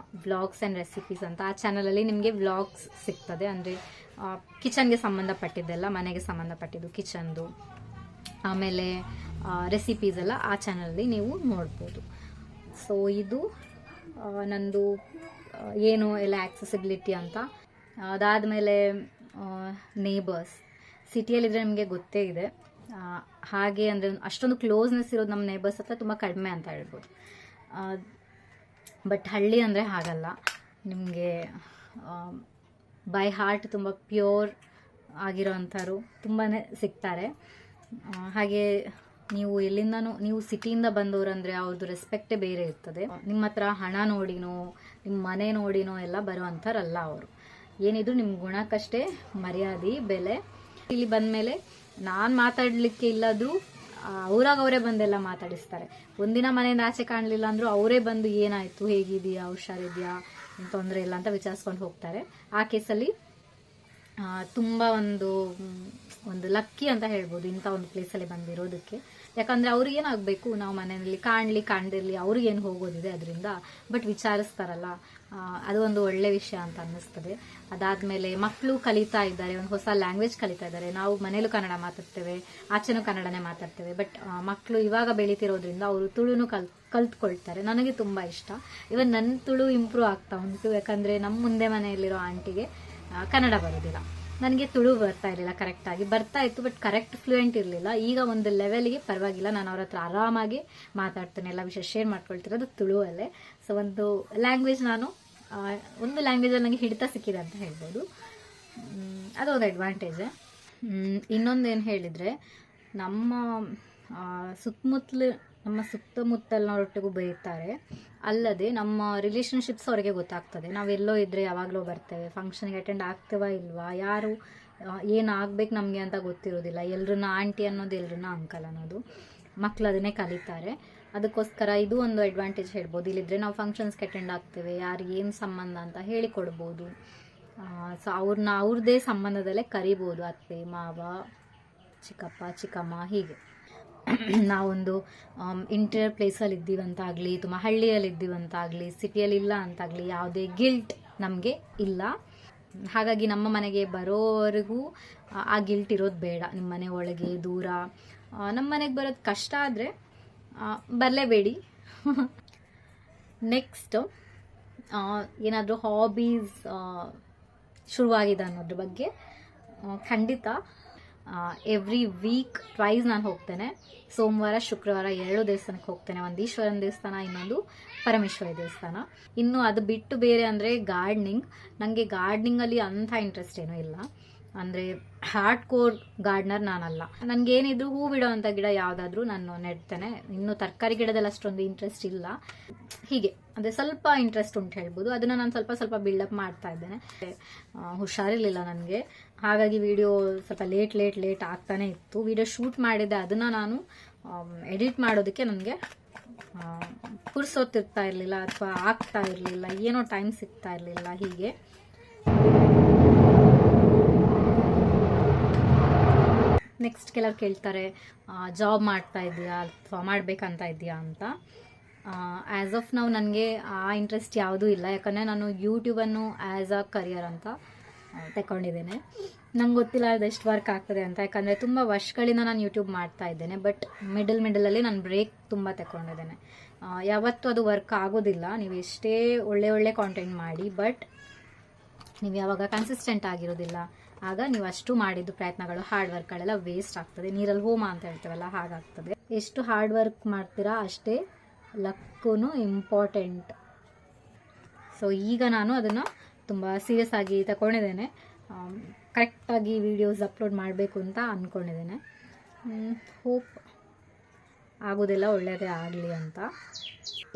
Speaker 1: ವ್ಲಾಗ್ಸ್ ಆ್ಯಂಡ್ ರೆಸಿಪೀಸ್ ಅಂತ. ಆ ಚಾನಲಲ್ಲಿ ನಿಮಗೆ ವ್ಲಾಗ್ಸ್ ಸಿಗ್ತದೆ, ಅಂದರೆ ಕಿಚನ್ಗೆ ಸಂಬಂಧಪಟ್ಟಿದ್ದೆಲ್ಲ, ಮನೆಗೆ ಸಂಬಂಧಪಟ್ಟಿದ್ದು ಕಿಚನ್ದು, ಆಮೇಲೆ ರೆಸಿಪೀಸ್ ಎಲ್ಲ ಆ ಚಾನಲಲ್ಲಿ ನೀವು ನೋಡ್ಬೋದು. ಸೊ ಇದು ನಂದು ಏನು ಎಲ್ಲ ಆಕ್ಸೆಸಿಬಿಲಿಟಿ ಅಂತ. ಅದಾದಮೇಲೆ ನೇಬರ್ಸ್, ಸಿಟಿಯಲ್ಲಿದ್ದರೆ ನಿಮಗೆ ಗೊತ್ತೇ ಇದೆ. ಹಾಗೆ ಅಂದರೆ ಅಷ್ಟೊಂದು ಕ್ಲೋಸ್ನೆಸ್ ಇರೋದು ನಮ್ಮ ನೇಬರ್ಸ್ ಹತ್ರ ತುಂಬ ಕಡಿಮೆ ಅಂತ ಹೇಳ್ಬೋದು. ಬಟ್ ಹಳ್ಳಿ ಅಂದರೆ ಹಾಗಲ್ಲ, ನಿಮಗೆ ಬೈ ಹಾರ್ಟ್ ತುಂಬ ಪ್ಯೂರ್ ಆಗಿರೋ ಅಂಥವ್ರು ತುಂಬಾ ಸಿಗ್ತಾರೆ. ಹಾಗೆ ನೀವು ಎಲ್ಲಿಂದನೂ, ನೀವು ಸಿಟಿಯಿಂದ ಬಂದವರಂದರೆ ಅವ್ರದ್ದು ರೆಸ್ಪೆಕ್ಟೇ ಬೇರೆ ಇರ್ತದೆ. ನಿಮ್ಮ ಹತ್ರ ಹಣ ನೋಡಿನೋ ನಿಮ್ಮ ಮನೆ ನೋಡಿನೋ ಎಲ್ಲ ಬರೋವಂಥವ್ರಲ್ಲ ಅವರು. ಏನಿದ್ರು ನಿಮ್ಮ ಗುಣಕ್ಕಷ್ಟೇ ಮರ್ಯಾದೆ, ಬೆಲೆ. ಇಲ್ಲಿ ಬಂದಮೇಲೆ ನಾನು ಮಾತಾಡಲಿಕ್ಕೆ ಇಲ್ಲದ್ರೂ ಅವರೇ ಬಂದೆಲ್ಲ ಮಾತಾಡಿಸ್ತಾರೆ. ಒಂದಿನ ಮನೆಯಿಂದ ಆಚೆ ಕಾಣಲಿಲ್ಲ ಅಂದರೂ ಅವರೇ ಬಂದು ಏನಾಯಿತು, ಹೇಗಿದೆಯಾ, ಹುಷಾರಿದೆಯಾ, ತೊಂದರೆ ಇಲ್ಲ ಅಂತ ವಿಚಾರಿಸ್ಕೊಂಡು ಹೋಗ್ತಾರೆ. ಆ ಕೇಸಲ್ಲಿ ತುಂಬ ಒಂದು ಲಕ್ಕಿ ಅಂತ ಹೇಳ್ಬೋದು ಇಂಥ ಒಂದು ಪ್ಲೇಸಲ್ಲಿ ಬಂದಿರೋದಕ್ಕೆ. ಯಾಕಂದರೆ ಅವ್ರಿಗೇನಾಗಬೇಕು, ನಾವು ಮನೆಯಲ್ಲಿ ಕಾಣದಿರಲಿ, ಅವ್ರಿಗೇನು ಹೋಗೋದಿದೆ ಅದರಿಂದ, ಬಟ್ ವಿಚಾರಿಸ್ತಾರಲ್ಲ, ಅದು ಒಂದು ಒಳ್ಳೆ ವಿಷಯ ಅಂತ ಅನ್ನಿಸ್ತದೆ. ಅದಾದಮೇಲೆ ಮಕ್ಕಳು ಕಲಿತಾ ಇದ್ದಾರೆ, ಒಂದು ಹೊಸ ಲ್ಯಾಂಗ್ವೇಜ್ ಕಲಿತಾ ಇದ್ದಾರೆ. ನಾವು ಮನೇಲೂ ಕನ್ನಡ ಮಾತಾಡ್ತೇವೆ, ಆಚೆನೂ ಕನ್ನಡನೇ ಮಾತಾಡ್ತೇವೆ. ಬಟ್ ಮಕ್ಕಳು ಇವಾಗ ಬೆಳೀತಿರೋದ್ರಿಂದ ಅವರು ತುಳುನು ಕಲ್ತ್ಕೊಳ್ತಾರೆ. ನನಗೆ ತುಂಬ ಇಷ್ಟ. ಇವನ್ ನನ್ನ ತುಳು ಇಂಪ್ರೂವ್ ಆಗ್ತಾ ಉಂಟು. ಯಾಕಂದರೆ ನಮ್ಮ ಮುಂದೆ ಮನೆಯಲ್ಲಿರೋ ಆಂಟಿಗೆ ಕನ್ನಡ ಬರೋದಿಲ್ಲ, ನನಗೆ ತುಳು ಬರ್ತಾ ಇರಲಿಲ್ಲ, ಕರೆಕ್ಟಾಗಿ ಬರ್ತಾ ಇತ್ತು, ಬಟ್ ಕರೆಕ್ಟ್ ಫ್ಲೂಯೆಂಟ್ ಇರಲಿಲ್ಲ. ಈಗ ಒಂದು ಲೆವೆಲ್ಗೆ ಪರವಾಗಿಲ್ಲ, ನಾನು ಅವ್ರ ಹತ್ರ ಆರಾಮಾಗಿ ಮಾತಾಡ್ತೇನೆ, ಎಲ್ಲ ವಿಷಯ ಶೇರ್ ಮಾಡ್ಕೊಳ್ತಿರೋದು ತುಳುವಲ್ಲೇ. ಸೊ ಒಂದು ಲ್ಯಾಂಗ್ವೇಜಲ್ಲಿ ನನಗೆ ಹಿಡಿತ ಸಿಕ್ಕಿದೆ ಅಂತ ಹೇಳ್ಬೋದು. ಅದೊಂದು ಅಡ್ವಾಂಟೇಜ್. ಇನ್ನೊಂದು ಏನು ಹೇಳಿದರೆ, ನಮ್ಮ ಸುತ್ತಮುತ್ತಲಿನವರೊಟ್ಟಿಗೂ ಬೆರೀತಾರೆ, ಅಲ್ಲದೆ ನಮ್ಮ ರಿಲೇಷನ್ಶಿಪ್ಸ್ ಅವರಿಗೆ ಗೊತ್ತಾಗ್ತದೆ. ನಾವೆಲ್ಲೋ ಇದ್ದರೆ ಯಾವಾಗಲೂ ಬರ್ತೇವೆ, ಫಂಕ್ಷನ್ಗೆ ಅಟೆಂಡ್ ಆಗ್ತೇವಾ ಇಲ್ವಾ, ಯಾರು ಏನಾಗಬೇಕು ನಮಗೆ ಅಂತ ಗೊತ್ತಿರೋದಿಲ್ಲ. ಎಲ್ರನ್ನ ಆಂಟಿ ಅನ್ನೋದು, ಎಲ್ರನ್ನ ಅಂಕಲ್ ಅನ್ನೋದು, ಮಕ್ಕಳು ಅದನ್ನೇ ಕಲಿತಾರೆ. ಅದಕ್ಕೋಸ್ಕರ ಇದು ಒಂದು ಅಡ್ವಾಂಟೇಜ್ ಹೇಳ್ಬೋದು. ಇಲ್ಲಿದ್ದರೆ ನಾವು ಫಂಕ್ಷನ್ಸ್ಗೆ ಅಟೆಂಡ್ ಆಗ್ತೇವೆ, ಯಾರು ಏನು ಸಂಬಂಧ ಅಂತ ಹೇಳಿಕೊಡ್ಬೋದು. ಸೊ ಅವ್ರದ್ದೇ ಸಂಬಂಧದಲ್ಲೇ ಕರಿಬೋದು, ಅತ್ತೆ ಮಾವ, ಚಿಕ್ಕಪ್ಪ ಚಿಕ್ಕಮ್ಮ, ಹೀಗೆ. ನಾವೊಂದು ಇಂಟೀರಿಯರ್ ಪ್ಲೇಸಲ್ಲಿ ಇದ್ದೀವಂತಾಗಲಿ, ತುಂಬ ಹಳ್ಳಿಯಲ್ಲಿ ಇದ್ದೀವಂತಾಗಲಿ, ಸಿಟಿಯಲ್ಲಿ ಇಲ್ಲ ಅಂತಾಗಲಿ ಯಾವುದೇ ಗಿಲ್ಟ್ ನಮಗೆ ಇಲ್ಲ. ಹಾಗಾಗಿ ನಮ್ಮ ಮನೆಗೆ ಬರೋವರೆಗೂ ಆ ಗಿಲ್ಟ್ ಇರೋದು ಬೇಡ. ನಿಮ್ಮ ಮನೆ ಒಳಗೆ ದೂರ ನಮ್ಮ ಮನೆಗೆ ಬರೋದು ಕಷ್ಟ ಆದರೆ ಬರಲೇಬೇಡಿ. ನೆಕ್ಸ್ಟ್ ಏನಾದರೂ ಹಾಬೀಸ್ ಶುರುವಾಗಿದೆ ಅನ್ನೋದ್ರ ಬಗ್ಗೆ ಖಂಡಿತ ಎವ್ರಿ ವೀಕ್ ಟ್ವೈಸ್ ನಾನು ಹೋಗ್ತೇನೆ. ಸೋಮವಾರ ಶುಕ್ರವಾರ 2 ದೇವಸ್ಥಾನಕ್ಕೆ ಹೋಗ್ತೇನೆ. ಒಂದು ಈಶ್ವರನ ದೇವಸ್ಥಾನ, ಇನ್ನೊಂದು ಪರಮೇಶ್ವರಿ ದೇವಸ್ಥಾನ. ಇನ್ನು ಅದು ಬಿಟ್ಟು ಬೇರೆ ಅಂದರೆ ಗಾರ್ಡನಿಂಗ್. ನನಗೆ ಗಾರ್ಡನಿಂಗಲ್ಲಿ ಅಂಥ ಇಂಟ್ರೆಸ್ಟ್ ಏನೂ ಇಲ್ಲ. ಅಂದರೆ ಹಾರ್ಡ್ ಕೋರ್ ಗಾರ್ಡನರ್ ನಾನಲ್ಲ. ನನಗೇನಿದ್ರು ಹೂ ಬಿಡೋ ಅಂಥ ಗಿಡ ಯಾವುದಾದ್ರೂ ನಾನು ನೆಡ್ತೇನೆ. ಇನ್ನು ತರಕಾರಿ ಗಿಡದಲ್ಲಿ ಅಷ್ಟೊಂದು ಇಂಟ್ರೆಸ್ಟ್ ಇಲ್ಲ. ಹೀಗೆ ಅಂದರೆ ಸ್ವಲ್ಪ ಇಂಟ್ರೆಸ್ಟ್ ಉಂಟು ಹೇಳ್ಬೋದು. ಅದನ್ನು ನಾನು ಸ್ವಲ್ಪ ಬಿಲ್ಡಪ್ ಮಾಡ್ತಾ ಇದ್ದೇನೆ. ಹುಷಾರಿರಲಿಲ್ಲ ನನಗೆ, ಹಾಗಾಗಿ ವಿಡಿಯೋ ಸ್ವಲ್ಪ ಲೇಟ್ ಆಗ್ತಾನೆ ಇತ್ತು. ವಿಡಿಯೋ ಶೂಟ್ ಮಾಡಿದ್ದೆ, ಅದನ್ನು ನಾನು ಎಡಿಟ್ ಮಾಡೋದಕ್ಕೆ ನನಗೆ ಪುರ್ಸೊತ್ತಿರ್ತಾ ಇರಲಿಲ್ಲ ಅಥವಾ ಆಗ್ತಾ ಇರಲಿಲ್ಲ, ಏನೋ ಟೈಮ್ ಸಿಗ್ತಾ ಇರಲಿಲ್ಲ. ಹೀಗೆ ನೆಕ್ಸ್ಟ್ ಕೆಲವ್ರು ಕೇಳ್ತಾರೆ ಜಾಬ್ ಮಾಡ್ತಾ ಇದೆಯಾ ಅಥವಾ ಮಾಡಬೇಕಂತ ಇದೆಯಾ ಅಂತ. ಆ್ಯಸ್ ಆಫ್ ನಾವು ನನಗೆ ಆ ಇಂಟ್ರೆಸ್ಟ್ ಯಾವುದೂ ಇಲ್ಲ. ಯಾಕಂದರೆ ನಾನು ಯೂಟ್ಯೂಬನ್ನು ಆ್ಯಸ್ ಅ ಕರಿಯರ್ ಅಂತ ತಗೊಂಡಿದ್ದೇನೆ. ನಂಗೆ ಗೊತ್ತಿಲ್ಲ ಅದೆಷ್ಟು ವರ್ಕ್ ಆಗ್ತದೆ ಅಂತ, ಯಾಕಂದರೆ ತುಂಬ ವರ್ಷಗಳಿಂದ ನಾನು ಯೂಟ್ಯೂಬ್ ಮಾಡ್ತಾ ಇದ್ದೇನೆ. ಬಟ್ ಮಿಡಲಲ್ಲಿ ನಾನು ಬ್ರೇಕ್ ತುಂಬ ತಗೊಂಡಿದ್ದೇನೆ. ಯಾವತ್ತೂ ಅದು ವರ್ಕ್ ಆಗೋದಿಲ್ಲ. ನೀವು ಎಷ್ಟೇ ಒಳ್ಳೆ ಕಾಂಟೆಂಟ್ ಮಾಡಿ, ಬಟ್ ನೀವು ಯಾವಾಗ ಕನ್ಸಿಸ್ಟೆಂಟ್ ಆಗಿರೋದಿಲ್ಲ, ಆಗ ನೀವು ಅಷ್ಟು ಮಾಡಿದ್ದು ಪ್ರಯತ್ನಗಳು, ಹಾರ್ಡ್ ವರ್ಕ್ಗಳೆಲ್ಲ ವೇಸ್ಟ್ ಆಗ್ತದೆ. ನೀರಲ್ಲಿ ಹೋಮ ಅಂತ ಹೇಳ್ತೇವಲ್ಲ, ಹಾಗಾಗ್ತದೆ. ಎಷ್ಟು ಹಾರ್ಡ್ ವರ್ಕ್ ಮಾಡ್ತೀರಾ ಅಷ್ಟೇ ಲಕ್ಕೂ ಇಂಪಾರ್ಟೆಂಟ್. ಸೊ ಈಗ ನಾನು ಅದನ್ನು ತುಂಬ ಸೀರಿಯಸ್ ಆಗಿ ತಗೊಂಡಿದ್ದೇನೆ. ಕರೆಕ್ಟಾಗಿ ವಿಡಿಯೋಸ್ ಅಪ್ಲೋಡ್ ಮಾಡಬೇಕು ಅಂತ ಅಂದ್ಕೊಂಡಿದ್ದೇನೆ. ಹೋಪ್ ಆಗೋದೆಲ್ಲ ಒಳ್ಳೆಯದೇ ಆಗಲಿ ಅಂತ.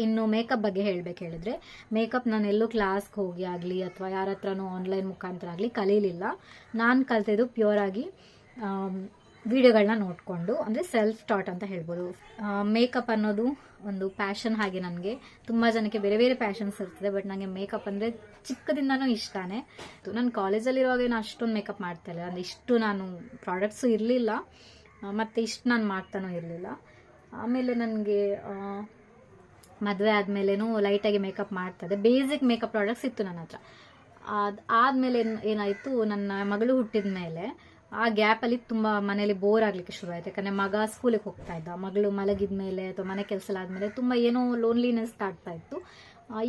Speaker 1: ಇನ್ನು ಮೇಕಪ್ ಬಗ್ಗೆ ಹೇಳಬೇಕು ಹೇಳಿದ್ರೆ, ಮೇಕಪ್ ನಾನು ಎಲ್ಲೂ ಕ್ಲಾಸ್ಗೆ ಹೋಗಿ ಆಗಲಿ ಅಥವಾ ಯಾರ ಹತ್ರನೂ ಆನ್ಲೈನ್ ಮುಖಾಂತರ ಆಗಲಿ ಕಲೀಲಿಲ್ಲ. ನಾನು ಕಲ್ತಿದ್ದು ಪ್ಯೂರಾಗಿ ವಿಡಿಯೋಗಳನ್ನ ನೋಡಿಕೊಂಡು, ಅಂದರೆ ಸೆಲ್ಫ್ ಟಾಟ್ ಅಂತ ಹೇಳ್ಬೋದು. ಮೇಕಪ್ ಅನ್ನೋದು ಒಂದು ಪ್ಯಾಷನ್. ಹಾಗೆ ನನಗೆ ತುಂಬ ಜನಕ್ಕೆ ಬೇರೆ ಬೇರೆ ಪ್ಯಾಷನ್ಸ್ ಇರ್ತದೆ, ಬಟ್ ನನಗೆ ಮೇಕಪ್ ಅಂದರೆ ಚಿಕ್ಕದಿಂದನೂ ಇಷ್ಟನೇ. ನಾನು ಕಾಲೇಜಲ್ಲಿರುವಾಗ ನಾನು ಅಷ್ಟೊಂದು ಮೇಕಪ್ ಮಾಡ್ತಾಯಿಲ್ಲ. ಅಂದರೆ ಇಷ್ಟು ನಾನು ಪ್ರಾಡಕ್ಟ್ಸು ಇರಲಿಲ್ಲ, ಮತ್ತು ಇಷ್ಟು ನಾನು ಮಾಡ್ತಾನೂ ಇರಲಿಲ್ಲ. ಆಮೇಲೆ ನನಗೆ ಮದುವೆ ಆದಮೇಲೆನೂ ಲೈಟಾಗಿ ಮೇಕಪ್ ಮಾಡ್ತದೆ. ಬೇಸಿಕ್ ಮೇಕಪ್ ಪ್ರಾಡಕ್ಟ್ಸ್ ಇತ್ತು ನನ್ನ ಹತ್ರ. ಆದಮೇಲೆ ಏನಾಯಿತು, ನನ್ನ ಮಗಳು ಹುಟ್ಟಿದ ಮೇಲೆ ಆ ಗ್ಯಾಪಲ್ಲಿ ತುಂಬ ಮನೇಲಿ ಬೋರ್ ಆಗಲಿಕ್ಕೆ ಶುರು ಆಯಿತು. ಯಾಕಂದರೆ ಮಗ ಸ್ಕೂಲಿಗೆ ಹೋಗ್ತಾ ಇದ್ದ, ಮಗಳು ಮಲಗಿದ ಮೇಲೆ ಅಥವಾ ಮನೆ ಕೆಲಸ ಆದಮೇಲೆ ತುಂಬ ಏನೋ ಲೋನ್ಲಿನೆಸ್ ಆಗ್ತಾ ಇತ್ತು.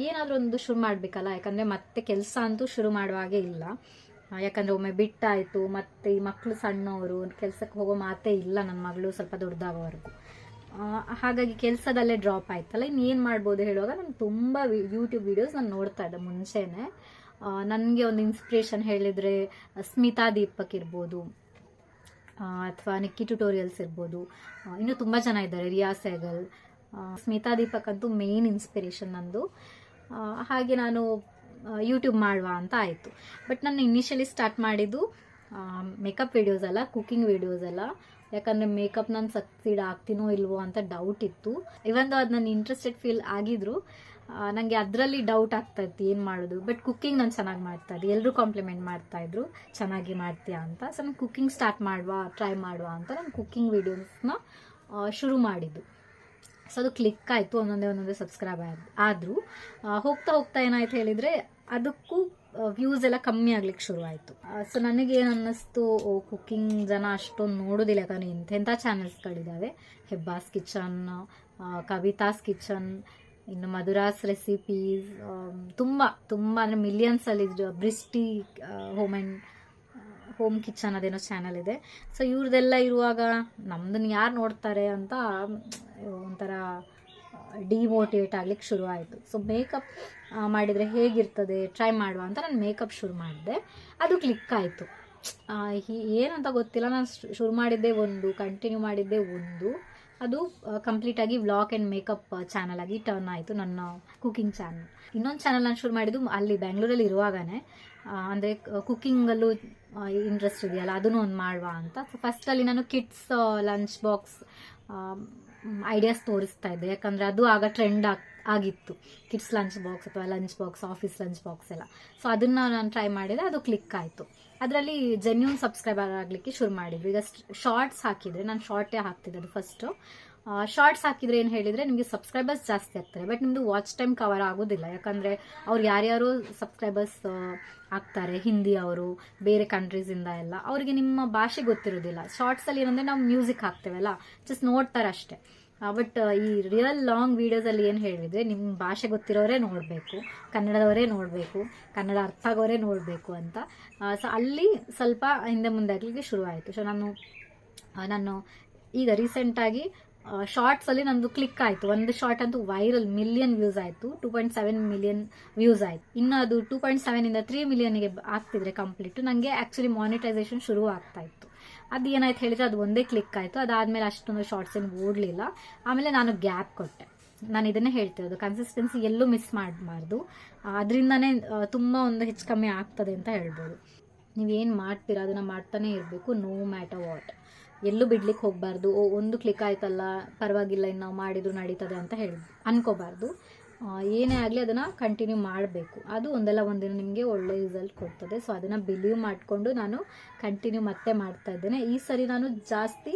Speaker 1: ಏನಾದರೂ ಒಂದು ಶುರು ಮಾಡಬೇಕಲ್ಲ, ಯಾಕಂದರೆ ಮತ್ತೆ ಕೆಲಸ ಅಂತೂ ಶುರು ಮಾಡುವಾಗೆ ಇಲ್ಲ. ಯಾಕಂದರೆ ಒಮ್ಮೆ ಬಿಟ್ಟಾಯಿತು, ಮತ್ತು ಈ ಮಕ್ಕಳು ಸಣ್ಣವರು, ಕೆಲಸಕ್ಕೆ ಹೋಗೋ ಮಾತೇ ಇಲ್ಲ ನನ್ನ ಮಗಳು ಸ್ವಲ್ಪ ದೊಡ್ಡದಾಗೋವರೆಗೂ. ಹಾಗಾಗಿ ಕೆಲಸದಲ್ಲೇ ಡ್ರಾಪ್ ಆಯ್ತಲ್ಲ, ಇನ್ನೇನು ಮಾಡ್ಬೋದು ಹೇಳುವಾಗ ನಾನು ತುಂಬ ಯೂಟ್ಯೂಬ್ ವೀಡಿಯೋಸ್ ನಾನು ನೋಡ್ತಾ ಇದ್ದೆ ಮುಂಚೆನೇ. ನನಗೆ ಒಂದು ಇನ್ಸ್ಪಿರೇಷನ್ ಹೇಳಿದರೆ ಸ್ಮಿತಾ ದೀಪಕ್ ಇರ್ಬೋದು, ಅಥವಾ ನಿಕ್ಕಿ ಟ್ಯುಟೋರಿಯಲ್ಸ್ ಇರ್ಬೋದು. ಇನ್ನೂ ತುಂಬ ಜನ ಇದ್ದಾರೆ, ರಿಯಾ ಸೆಗಲ್. ಸ್ಮಿತಾ ದೀಪಕ್ ಅಂತೂ ಮೇನ್ ಇನ್ಸ್ಪಿರೇಷನ್ ನಂದು. ಹಾಗೆ ನಾನು ಯೂಟ್ಯೂಬ್ ಮಾಡುವ ಅಂತ ಆಯಿತು. ಬಟ್ ನಾನು ಇನಿಷಿಯಲಿ ಸ್ಟಾರ್ಟ್ ಮಾಡಿದ್ದು ಮೇಕಪ್ ವೀಡಿಯೋಸ್ ಅಲ್ಲ, ಕುಕ್ಕಿಂಗ್ ವೀಡಿಯೋಸ್ ಅಲ್ಲ. ಯಾಕಂದರೆ ಮೇಕಪ್ ನಾನು ಸಕ್ಸೀಡ್ ಆಗ್ತೀನೋ ಇಲ್ವೋ ಅಂತ ಡೌಟ್ ಇತ್ತು. ಇವಂದು ಅದು ನಾನು ಇಂಟ್ರೆಸ್ಟೆಡ್ ಫೀಲ್ ಆಗಿದ್ರು, ನನಗೆ ಅದರಲ್ಲಿ ಡೌಟ್ ಆಗ್ತಾ ಇತ್ತು ಏನು ಮಾಡೋದು. ಬಟ್ ಕುಕ್ಕಿಂಗ್ ನಾನು ಚೆನ್ನಾಗಿ ಮಾಡ್ತಾಯಿದ್ದೆ, ಎಲ್ಲರೂ ಕಾಂಪ್ಲಿಮೆಂಟ್ ಮಾಡ್ತಾಯಿದ್ರು ಚೆನ್ನಾಗಿ ಮಾಡ್ತೀಯಾ ಅಂತ. ಸೊ ನಾನು ಕುಕ್ಕಿಂಗ್ ಸ್ಟಾರ್ಟ್ ಟ್ರೈ ಮಾಡುವ ಅಂತ ನಾನು ಕುಕ್ಕಿಂಗ್ ವೀಡಿಯೋಸ್ನ ಶುರು ಮಾಡಿದ್ದು. ಸೊ ಅದು ಕ್ಲಿಕ್ ಆಯಿತು, ಒಂದೊಂದೇ ಸಬ್ಸ್ಕ್ರೈಬ್ ಆದರೂ ಹೋಗ್ತಾ ಏನಾಯ್ತು ಹೇಳಿದರೆ ಅದಕ್ಕೂ ವ್ಯೂಸ್ ಎಲ್ಲ ಕಮ್ಮಿ ಆಗ್ಲಿಕ್ಕೆ ಶುರು ಆಯಿತು. ಸೊ ನನಗೇನು ಅನ್ನಿಸ್ತು, ಕುಕ್ಕಿಂಗ್ ಜನ ಅಷ್ಟೊಂದು ನೋಡೋದಿಲ್ಲ. ಯಾಕಂದರೆ ಇಂಥ ಚಾನಲ್ಸ್ಗಳಿದ್ದಾವೆ, ಹೆಬ್ಬಾಸ್ ಕಿಚನ್, ಕವಿತಾಸ್ ಕಿಚನ್, ಇನ್ನು ಮಧುರಾಸ್ ರೆಸಿಪೀಸ್, ತುಂಬ ಅಂದರೆ ಮಿಲಿಯನ್ಸಲ್ಲಿ ಬ್ರಿಸ್ಟಿ ಹೋಮ್ ಕಿಚನ್ ಅದೇನೋ ಚಾನಲ್ ಇದೆ. ಸೊ ಇವ್ರದ್ದೆಲ್ಲ ಇರುವಾಗ ನಮ್ದನ್ನು ಯಾರು ನೋಡ್ತಾರೆ ಅಂತ ಒಂಥರ ಡಿಮೋಟಿವೇಟ್ ಆಗ್ಲಿಕ್ಕೆ ಶುರು ಆಯಿತು. ಸೊ ಮೇಕಪ್ ಮಾಡಿದರೆ ಹೇಗಿರ್ತದೆ ಟ್ರೈ ಮಾಡುವ ಅಂತ ನಾನು ಮೇಕಪ್ ಶುರು ಮಾಡಿದೆ. ಅದು ಕ್ಲಿಕ್ ಆಯಿತು. ಏನಂತ ಗೊತ್ತಿಲ್ಲ, ನಾನು ಶುರು ಮಾಡಿದ್ದೆ ಒಂದು, ಕಂಟಿನ್ಯೂ ಮಾಡಿದ್ದೆ ಒಂದು, ಅದು ಕಂಪ್ಲೀಟಾಗಿ ವ್ಲಾಗ್ ಆ್ಯಂಡ್ ಮೇಕಪ್ ಚಾನಲ್ ಆಗಿ ಟರ್ನ್ ಆಯಿತು, ನನ್ನ ಕುಕಿಂಗ್ ಚಾನಲ್. ಇನ್ನೊಂದು ಚಾನಲ್ ನಾನು ಶುರು ಮಾಡಿದ್ದು ಅಲ್ಲಿ ಬೆಂಗಳೂರಲ್ಲಿ ಇರುವಾಗನೇ, ಅಂದರೆ ಕುಕ್ಕಿಂಗಲ್ಲೂ ಇಂಟ್ರೆಸ್ಟ್ ಇದೆಯಲ್ಲ, ಅದನ್ನು ಒಂದು ಮಾಡುವ ಅಂತ. ಸೊ ಫಸ್ಟಲ್ಲಿ ನಾನು ಕಿಡ್ಸ್ ಲಂಚ್ ಬಾಕ್ಸ್ ಐಡಿಯಾಸ್ ತೋರಿಸ್ತಾ ಇದ್ದೆ. ಯಾಕಂದರೆ ಅದು ಆಗ ಟ್ರೆಂಡ್ ಆಗಿತ್ತು, ಕಿಡ್ಸ್ ಲಂಚ್ ಬಾಕ್ಸ್ ಅಥವಾ lunch box, office lunch box ಎಲ್ಲ. ಸೊ ಅದನ್ನು ನಾನು ಟ್ರೈ ಮಾಡಿದೆ, ಅದು ಕ್ಲಿಕ್ ಆಯಿತು. ಅದರಲ್ಲಿ ಜೆನ್ಯೂನ್ ಸಬ್ಸ್ಕ್ರೈಬರ್ ಆಗಲಿಕ್ಕೆ ಶುರು ಮಾಡಿದ್ರು. ಈಗ ಶಾರ್ಟ್ಸ್ ಹಾಕಿದರೆ, ನಾನು ಶಾರ್ಟೇ ಹಾಕ್ತಿದ್ದೆ ಅದು ಫಸ್ಟು. ಶಾರ್ಟ್ಸ್ ಹಾಕಿದ್ರೆ ಏನು ಹೇಳಿದರೆ ನಿಮಗೆ ಸಬ್ಸ್ಕ್ರೈಬರ್ಸ್ ಜಾಸ್ತಿ ಆಗ್ತಾರೆ, ಬಟ್ ನಿಮ್ಮದು ವಾಚ್ ಟೈಮ್ ಕವರ್ ಆಗೋದಿಲ್ಲ. ಯಾಕಂದರೆ ಅವ್ರು ಯಾರ್ಯಾರು ಸಬ್ಸ್ಕ್ರೈಬರ್ಸ್ ಆಗ್ತಾರೆ, ಹಿಂದಿ ಅವರು, ಬೇರೆ ಕಂಟ್ರೀಸಿಂದ ಎಲ್ಲ, ಅವರಿಗೆ ನಿಮ್ಮ ಭಾಷೆ ಗೊತ್ತಿರೋದಿಲ್ಲ. ಶಾರ್ಟ್ಸಲ್ಲಿ ಏನಂದರೆ ನಾವು ಮ್ಯೂಸಿಕ್ ಹಾಕ್ತೇವಲ್ಲ, ಜಸ್ಟ್ ನೋಡ್ತಾರೆ ಅಷ್ಟೇ. ಬಟ್ ಈ ರಿಯಲ್ ಲಾಂಗ್ ವೀಡಿಯೋಸಲ್ಲಿ ಏನು ಹೇಳಿದರೆ ನಿಮ್ಮ ಭಾಷೆ ಗೊತ್ತಿರೋರೇ ನೋಡಬೇಕು, ಕನ್ನಡದವರೇ ನೋಡಬೇಕು, ಕನ್ನಡ ಅರ್ಥ ಆಗೋರೇ ನೋಡಬೇಕು ಅಂತ. ಸೊ ಅಲ್ಲಿ ಸ್ವಲ್ಪ ಹಿಂದೆ ಮುಂದೆ ಆಗಲಿಕ್ಕೆ ಶುರುವಾಯಿತು. ಸೊ ನಾನು ಈಗ ರೀಸೆಂಟಾಗಿ ಶಾರ್ಟ್ಸಲ್ಲಿ ನಂದು ಕ್ಲಿಕ್ ಆಯಿತು. ಒಂದು ಶಾರ್ಟ್ ಅಂತೂ ವೈರಲ್, ಮಿಲಿಯನ್ ವ್ಯೂಸ್ ಆಯಿತು, 2.7 ಮಿಲಿಯನ್ ವ್ಯೂಸ್ ಆಯಿತು. ಇನ್ನು ಅದು 2.7 ಇಂದ 3 ಮಿಲಿಯನ್ಗೆ ಆಗ್ತಿದ್ರೆ ಕಂಪ್ಲೀಟ್, ನನಗೆ ಆ್ಯಕ್ಚುಲಿ ಮಾನಿಟೈಸೇಷನ್ ಶುರು ಆಗ್ತಾ ಇತ್ತು. ಅದು ಏನಾಯ್ತು ಹೇಳಿದರೆ ಅದು ಒಂದೇ ಕ್ಲಿಕ್ ಆಯಿತು. ಅದಾದಮೇಲೆ ಅಷ್ಟೊಂದು ಶಾರ್ಟ್ಸ್ ಏನು ಓಡಲಿಲ್ಲ. ಆಮೇಲೆ ನಾನು ಗ್ಯಾಪ್ ಕೊಟ್ಟೆ. ನಾನು ಇದನ್ನೇ ಹೇಳ್ತಿರೋದು, ಕನ್ಸಿಸ್ಟೆನ್ಸಿ ಎಲ್ಲೂ ಮಿಸ್ ಮಾಡಬಾರ್ದು. ಅದರಿಂದನೇ ತುಂಬ ಒಂದು ಹೆಚ್ಚು ಕಮ್ಮಿ ಆಗ್ತದೆ ಅಂತ ಹೇಳ್ಬೋದು. ನೀವೇನು ಮಾಡ್ತೀರಾ ಅದನ್ನು ಮಾಡ್ತಾನೆ ಇರಬೇಕು, ನೋ ಮ್ಯಾಟರ್ ವಾಟ್. ಎಲ್ಲೂ ಬಿಡ್ಲಿಕ್ಕೆ ಹೋಗಬಾರ್ದು. ಒಂದು ಕ್ಲಿಕ್ ಆಯ್ತಲ್ಲ ಪರವಾಗಿಲ್ಲ, ಇನ್ನು ನಾವು ಮಾಡಿದ್ರು ನಡೀತದೆ ಅಂತ ಅನ್ಕೋಬಾರ್ದು. ಏನೇ ಆಗಲಿ ಅದನ್ನು ಕಂಟಿನ್ಯೂ ಮಾಡಬೇಕು. ಅದು ಒಂದಲ್ಲ ಒಂದಿನ ನಿಮಗೆ ಒಳ್ಳೆ ರಿಸಲ್ಟ್ ಕೊಡ್ತದೆ. ಸೊ ಅದನ್ನು ಬಿಲೀವ್ ಮಾಡಿಕೊಂಡು ನಾನು ಕಂಟಿನ್ಯೂ ಮತ್ತೆ ಮಾಡ್ತಾ ಇದ್ದೇನೆ. ಈ ಸರಿ ನಾನು ಜಾಸ್ತಿ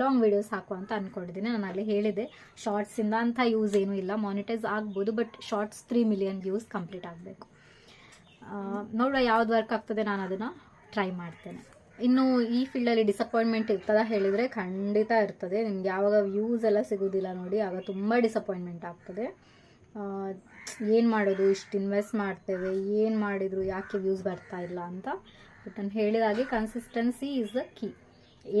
Speaker 1: ಲಾಂಗ್ ವಿಡಿಯೋಸ್ ಹಾಕುವ ಅಂತ ಅಂದ್ಕೊಂಡಿದ್ದೀನಿ. ನಾನು ಆಗಲೇ ಹೇಳಿದೆ, ಶಾರ್ಟ್ಸಿಂದ ಅಂಥ ಯೂಸ್ ಏನೂ ಇಲ್ಲ, ಮಾನಿಟೈಸ್ ಆಗ್ಬೋದು, but shorts 3 million views complete ಆಗಬೇಕು. ನೋಡುವ ಯಾವ್ದು ವರ್ಕ್ ಆಗ್ತದೆ, ನಾನು ಅದನ್ನು ಟ್ರೈ ಮಾಡ್ತೇನೆ. ಇನ್ನು ಈ ಫೀಲ್ಡಲ್ಲಿ ಡಿಸಪಾಯಿಂಟ್ಮೆಂಟ್ ಇರ್ತದ ಹೇಳಿದರೆ ಖಂಡಿತ ಇರ್ತದೆ. ನಿಮ್ಗೆ ಯಾವಾಗ ವ್ಯೂಸ್ ಎಲ್ಲ ಸಿಗೋದಿಲ್ಲ ನೋಡಿ, ಆಗ ತುಂಬ ಡಿಸಪಾಯಿಂಟ್ಮೆಂಟ್ ಆಗ್ತದೆ. ಏನು ಮಾಡೋದು, ಇಷ್ಟು ಇನ್ವೆಸ್ಟ್ ಮಾಡ್ತೇವೆ, ಏನು ಮಾಡಿದ್ರು ಯಾಕೆ ವ್ಯೂಸ್ ಬರ್ತಾ ಇಲ್ಲ ಅಂತ. ಬಟ್ ನಾನು ಹೇಳಿದಾಗೆ ಕನ್ಸಿಸ್ಟೆನ್ಸಿ ಈಸ್ ದ ಕೀ.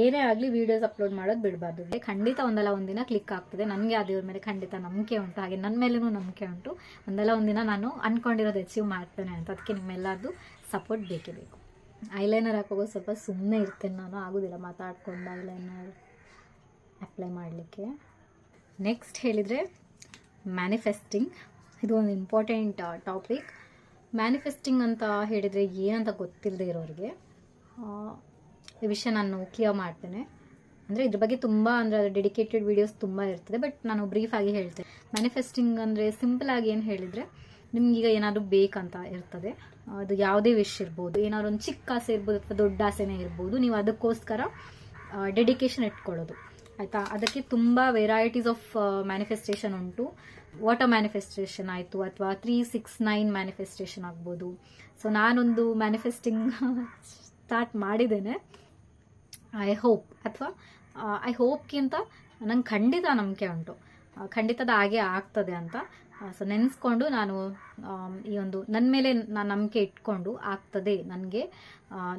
Speaker 1: ಏನೇ ಆಗಲಿ ವೀಡಿಯೋಸ್ ಅಪ್ಲೋಡ್ ಮಾಡೋದು ಬಿಡಬಾರ್ದು. ಖಂಡಿತ ಒಂದಲ್ಲ ಒಂದಿನ ಕ್ಲಿಕ್ ಆಗ್ತದೆ. ನನಗೆ ಆ ದೇವ್ರ ಮೇಲೆ ಖಂಡಿತ ನಂಬಿಕೆ ಉಂಟು, ಹಾಗೆ ನನ್ನ ಮೇಲೂ ನಂಬಿಕೆ ಉಂಟು. ಒಂದಲ್ಲ ಒಂದಿನ ನಾನು ಅಂದ್ಕೊಂಡಿರೋದು ಅಚೀವ್ ಮಾಡ್ತೇನೆ ಅಂತ. ಅದಕ್ಕೆ ನಿಮ್ಮೆಲ್ಲರದು ಸಪೋರ್ಟ್ ಬೇಕೇ ಬೇಕು. ಐಲೈನರ್ ಹಾಕೋದು ಸ್ವಲ್ಪ ಸುಮ್ಮನೆ ಇರ್ತೇನೆ ನಾನು, ಆಗೋದಿಲ್ಲ ಮಾತಾಡ್ಕೊಂಡು ಐಲೈನರ್ ಅಪ್ಲೈ ಮಾಡಲಿಕ್ಕೆ. ನೆಕ್ಸ್ಟ್ ಹೇಳಿದರೆ ಮ್ಯಾನಿಫೆಸ್ಟಿಂಗ್. ಇದು ಒಂದು ಇಂಪಾರ್ಟೆಂಟ್ ಟಾಪಿಕ್. ಮ್ಯಾನಿಫೆಸ್ಟಿಂಗ್ ಅಂತ ಹೇಳಿದರೆ ಏನಂತ ಗೊತ್ತಿಲ್ಲದೆ ಇರೋರಿಗೆ ಈ ವಿಷಯ ನಾನು ಕ್ಲಿಯರ್ ಮಾಡ್ತೇನೆ. ಅಂದರೆ ಇದ್ರ ಬಗ್ಗೆ ತುಂಬ ಅಂದರೆ ಡೆಡಿಕೇಟೆಡ್ ವೀಡಿಯೋಸ್ ತುಂಬ ಇರ್ತದೆ, ಬಟ್ ನಾನು ಬ್ರೀಫಾಗಿ ಹೇಳ್ತೇನೆ. ಮ್ಯಾನಿಫೆಸ್ಟಿಂಗ್ ಅಂದರೆ ಸಿಂಪಲಾಗಿ ಏನು ಹೇಳಿದರೆ, ನಿಮ್ಗೀಗ ಏನಾದರೂ ಬೇಕಂತ ಇರ್ತದೆ, ಅದು ಯಾವುದೇ ವಿಶ್ ಇರ್ಬೋದು, ಏನಾದ್ರು ಒಂದು ಚಿಕ್ಕ ಆಸೆ ಇರ್ಬೋದು ಅಥವಾ ದೊಡ್ಡ ಆಸೆನೇ ಇರ್ಬೋದು. ನೀವು ಅದಕ್ಕೋಸ್ಕರ ಡೆಡಿಕೇಶನ್ ಇಟ್ಕೊಳ್ಳೋದು, ಆಯಿತಾ. ಅದಕ್ಕೆ ತುಂಬ ವೆರೈಟೀಸ್ ಆಫ್ ಮ್ಯಾನಿಫೆಸ್ಟೇಷನ್ ಉಂಟು. ವಾಟರ್ ಮ್ಯಾನಿಫೆಸ್ಟೇಷನ್ ಆಯಿತು, ಅಥವಾ 369 ಮ್ಯಾನಿಫೆಸ್ಟೇಷನ್ ಆಗ್ಬೋದು. ಸೊ ನಾನೊಂದು ಮ್ಯಾನಿಫೆಸ್ಟಿಂಗ್ ಸ್ಟಾರ್ಟ್ ಮಾಡಿದ್ದೇನೆ. ಐ ಹೋಪ್ಗಿಂತ ನಂಗೆ ಖಂಡಿತ ನಂಬಿಕೆ ಉಂಟು, ಖಂಡಿತದ ಹಾಗೆ ಆಗ್ತದೆ ಅಂತ. ಸೊ ನೆನೆಸ್ಕೊಂಡು ನಾನು ಈ ಒಂದು ನನ್ನ ಮೇಲೆ ನಾನು ನಂಬಿಕೆ ಇಟ್ಕೊಂಡು ಆಗ್ತದೆ, ನನಗೆ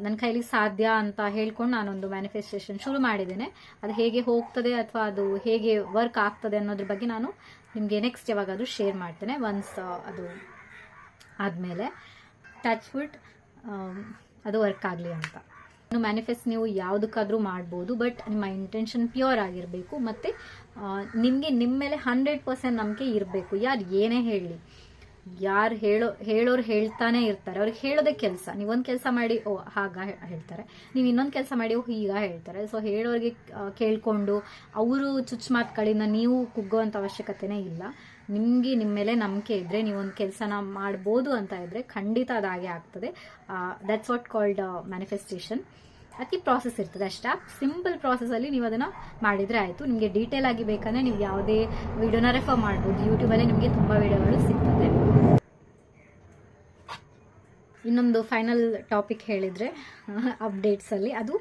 Speaker 1: ನನ್ನ ಕೈಲಿ ಸಾಧ್ಯ ಅಂತ ಹೇಳ್ಕೊಂಡು ನಾನೊಂದು ಮ್ಯಾನಿಫೆಸ್ಟೇಷನ್ ಶುರು ಮಾಡಿದ್ದೇನೆ. ಅದು ಹೇಗೆ ಹೋಗ್ತದೆ ಅಥವಾ ಅದು ಹೇಗೆ ವರ್ಕ್ ಆಗ್ತದೆ ಅನ್ನೋದ್ರ ಬಗ್ಗೆ ನಾನು ನಿಮಗೆ ನೆಕ್ಸ್ಟ್ ಯಾವಾಗಾದರೂ ಶೇರ್ ಮಾಡ್ತೇನೆ. ಒನ್ಸ್ ಅದು ಆದಮೇಲೆ ಟಚ್ ವುಡ್ ಅದು ವರ್ಕ್ ಆಗಲಿ ಅಂತ. ಮ್ಯಾನಿಫೆಸ್ಟ್ ನೀವು ಯಾವುದಕ್ಕಾದರೂ ಮಾಡ್ಬೋದು, ಬಟ್ ನಿಮ್ಮ ಇಂಟೆನ್ಷನ್ ಪ್ಯೂರ್ ಆಗಿರಬೇಕು. ಮತ್ತು ನಿಮಗೆ ನಿಮ್ಮ ಮೇಲೆ 100% ನಂಬಿಕೆ ಇರಬೇಕು. ಯಾರು ಏನೇ ಹೇಳಿ, ಯಾರು ಹೇಳೋರು ಹೇಳ್ತಾನೆ ಇರ್ತಾರೆ, ಅವ್ರಿಗೆ ಹೇಳೋದೇ ಕೆಲಸ. ನೀವೊಂದು ಕೆಲಸ ಮಾಡಿ ಓ ಹಾಗ ಹೇಳ್ತಾರೆ, ನೀವು ಇನ್ನೊಂದು ಕೆಲಸ ಮಾಡಿ ಓ ಹೀಗ ಹೇಳ್ತಾರೆ. ಸೊ ಹೇಳೋರಿಗೆ ಕೇಳಿಕೊಂಡು ಅವರು ಚುಚ್ಚು ಮಾತುಗಳಿಂದ ನೀವು ಕುಗ್ಗೋವಂಥ ಅವಶ್ಯಕತೆನೇ ಇಲ್ಲ. ನಿಮಗೆ ನಿಮ್ಮ ಮೇಲೆ ನಂಬಿಕೆ ಇದ್ದರೆ, ನೀವೊಂದು ಕೆಲಸನ ಮಾಡ್ಬೋದು ಅಂತ ಇದ್ದರೆ ಖಂಡಿತ ಅದಾಗೆ ಆಗ್ತದೆ. That's what called manifestation. ಅದಕ್ಕೆ ಪ್ರಾಸೆಸ್ ಇರ್ತದೆ ಅಷ್ಟೇ. ಸಿಂಪಲ್ ಪ್ರಾಸೆಸಲ್ಲಿ ನೀವು ಅದನ್ನು ಮಾಡಿದರೆ ಆಯಿತು. ನಿಮಗೆ ಡೀಟೇಲ್ ಆಗಿ ಬೇಕಂದರೆ ನೀವು ಯಾವುದೇ ವಿಡಿಯೋನ ರೆಫರ್ ಮಾಡ್ಬೋದು. ಯೂಟ್ಯೂಬಲ್ಲಿ ನಿಮಗೆ ತುಂಬ ವಿಡಿಯೋಗಳು ಸಿಗ್ತದೆ. ಇನ್ನೊಂದು ಫೈನಲ್ ಟಾಪಿಕ್ ಹೇಳಿದರೆ ಅಪ್ಡೇಟ್ಸಲ್ಲಿ, ಅದು